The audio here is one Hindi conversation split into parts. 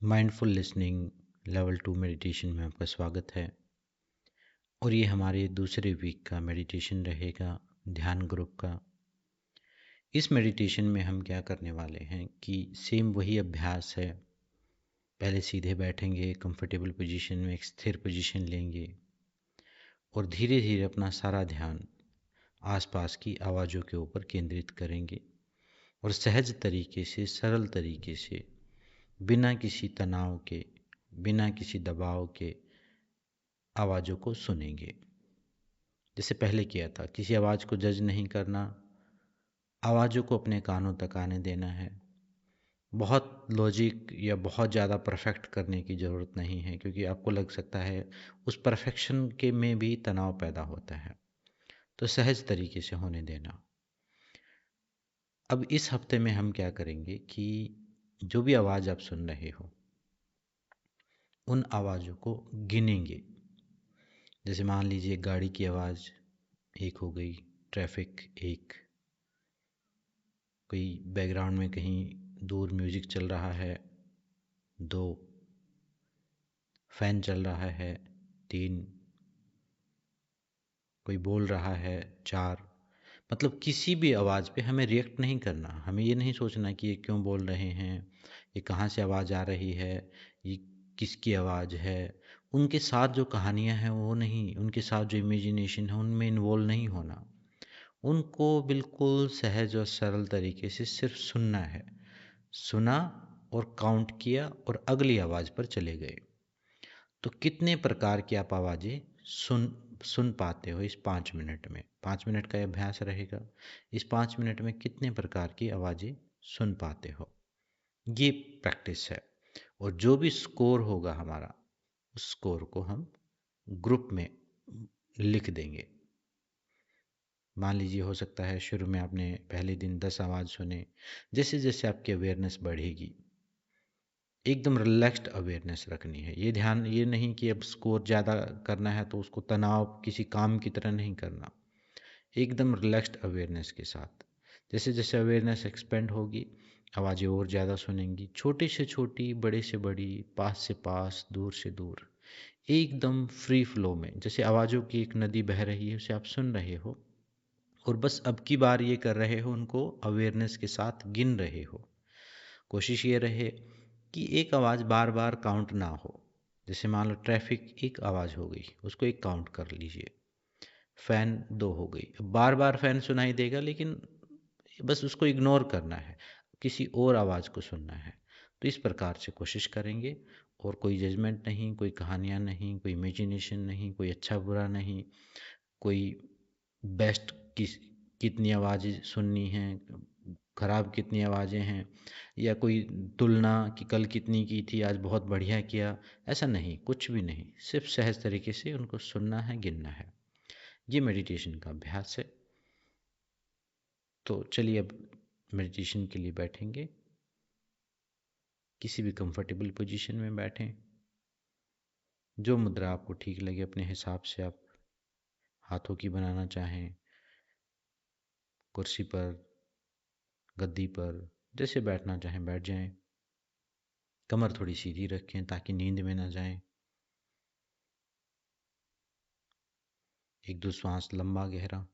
माइंडफुल लिसनिंग लेवल 2 मेडिटेशन में आपका स्वागत है। और ये हमारे दूसरे वीक का मेडिटेशन रहेगा ध्यान ग्रुप का। इस मेडिटेशन में हम क्या करने वाले हैं कि सेम वही अभ्यास है। पहले सीधे बैठेंगे, कंफर्टेबल पोजीशन में एक स्थिर पोजीशन लेंगे और धीरे धीरे अपना सारा ध्यान आसपास की आवाज़ों के ऊपर केंद्रित करेंगे और सहज तरीके से, सरल तरीके से, बिना किसी तनाव के, बिना किसी दबाव के आवाज़ों को सुनेंगे। जैसे पहले किया था, किसी आवाज़ को जज नहीं करना, आवाज़ों को अपने कानों तक आने देना है। बहुत लॉजिक या बहुत ज़्यादा परफेक्ट करने की ज़रूरत नहीं है, क्योंकि आपको लग सकता है उस परफेक्शन के में भी तनाव पैदा होता है। तो सहज तरीके से होने देना। अब इस हफ्ते में हम क्या करेंगे कि जो भी आवाज़ आप सुन रहे हो उन आवाज़ों को गिनेंगे। जैसे मान लीजिए गाड़ी की आवाज़ एक हो गई, ट्रैफिक एक, कोई बैकग्राउंड में कहीं दूर म्यूज़िक चल रहा है दो, फैन चल रहा है तीन, कोई बोल रहा है चार। मतलब किसी भी आवाज़ पे हमें रिएक्ट नहीं करना। हमें ये नहीं सोचना कि ये क्यों बोल रहे हैं, ये कहाँ से आवाज़ आ रही है, ये किसकी आवाज़ है। उनके साथ जो कहानियाँ हैं वो नहीं, उनके साथ जो इमेजिनेशन है उनमें इन्वॉल्व नहीं होना। उनको बिल्कुल सहज और सरल तरीके से सिर्फ सुनना है। सुना और काउंट किया और अगली आवाज़ पर चले गए। तो कितने प्रकार की आप आवाज़ें सुन पाते हो इस 5 मिनट में? 5 मिनट का अभ्यास रहेगा। इस 5 मिनट में कितने प्रकार की आवाज़ें सुन पाते हो, ये प्रैक्टिस है। और जो भी स्कोर होगा हमारा, उस स्कोर को हम ग्रुप में लिख देंगे। मान लीजिए हो सकता है शुरू में आपने पहले दिन 10 आवाज़ सुने। जैसे जैसे आपकी अवेयरनेस बढ़ेगी, एकदम रिलैक्स्ड अवेयरनेस रखनी है। ये ध्यान, ये नहीं कि अब स्कोर ज़्यादा करना है तो उसको तनाव किसी काम की तरह नहीं करना। एकदम रिलैक्स्ड अवेयरनेस के साथ जैसे जैसे अवेयरनेस एक्सपेंड होगी, आवाज़ें और ज़्यादा सुनेंगी। छोटी से छोटी, बड़े से बड़ी, पास से पास, दूर से दूर, एकदम फ्री फ्लो में। जैसे आवाज़ों की एक नदी बह रही है, उसे आप सुन रहे हो और बस अब की बार ये कर रहे हो, उनको अवेयरनेस के साथ गिन रहे हो। कोशिश ये रहे कि एक आवाज़ बार बार काउंट ना हो। जैसे मान लो ट्रैफिक एक आवाज़ हो गई, उसको एक काउंट कर लीजिए। फ़ैन दो हो गई। बार बार फ़ैन सुनाई देगा, लेकिन बस उसको इग्नोर करना है, किसी और आवाज़ को सुनना है। तो इस प्रकार से कोशिश करेंगे। और कोई जजमेंट नहीं, कोई कहानियाँ नहीं, कोई इमेजिनेशन नहीं, कोई अच्छा बुरा नहीं, कोई बेस्ट कितनी आवाज़ें सुननी हैं, ख़राब कितनी आवाज़ें हैं, या कोई तुलना कि कल कितनी की थी आज बहुत बढ़िया किया। ऐसा नहीं, कुछ भी नहीं। सिर्फ सहज तरीके से उनको सुनना है, गिनना है। ये मेडिटेशन का अभ्यास है। तो चलिए अब मेडिटेशन के लिए बैठेंगे। किसी भी कंफर्टेबल पोजीशन में बैठें। जो मुद्रा आपको ठीक लगे अपने हिसाब से आप हाथों की बनाना चाहें, कुर्सी पर, गद्दी पर, जैसे बैठना चाहें बैठ जाएं। कमर थोड़ी सीधी रखें ताकि नींद में ना जाएं। एक दो श्वास लंबा गहरा।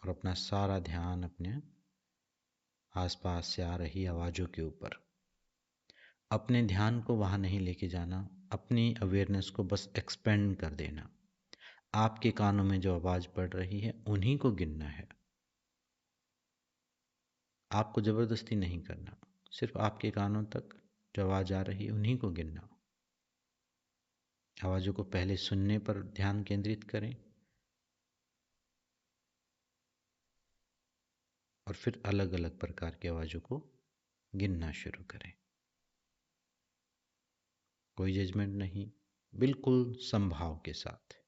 और अपना सारा ध्यान अपने आसपास से आ रही आवाज़ों के ऊपर। अपने ध्यान को वहाँ नहीं लेके जाना, अपनी अवेयरनेस को बस एक्सपेंड कर देना। आपके कानों में जो आवाज़ पड़ रही है उन्हीं को गिनना है। आपको ज़बरदस्ती नहीं करना, सिर्फ आपके कानों तक जो आवाज़ आ रही है उन्हीं को गिनना। आवाज़ों को पहले सुनने पर ध्यान केंद्रित करें और फिर अलग अलग प्रकार की आवाज़ों को गिनना शुरू करें। कोई जजमेंट नहीं, बिल्कुल संभाव के साथ।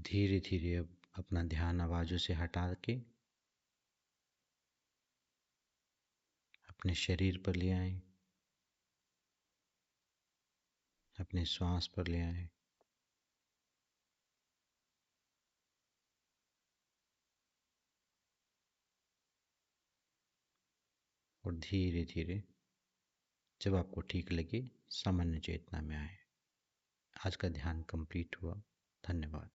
धीरे धीरे अब अपना ध्यान आवाज़ों से हटा के अपने शरीर पर ले आएं, अपने श्वास पर ले आएं। और धीरे धीरे जब आपको ठीक लगे सामान्य चेतना में आए। आज का ध्यान कंप्लीट हुआ। धन्यवाद।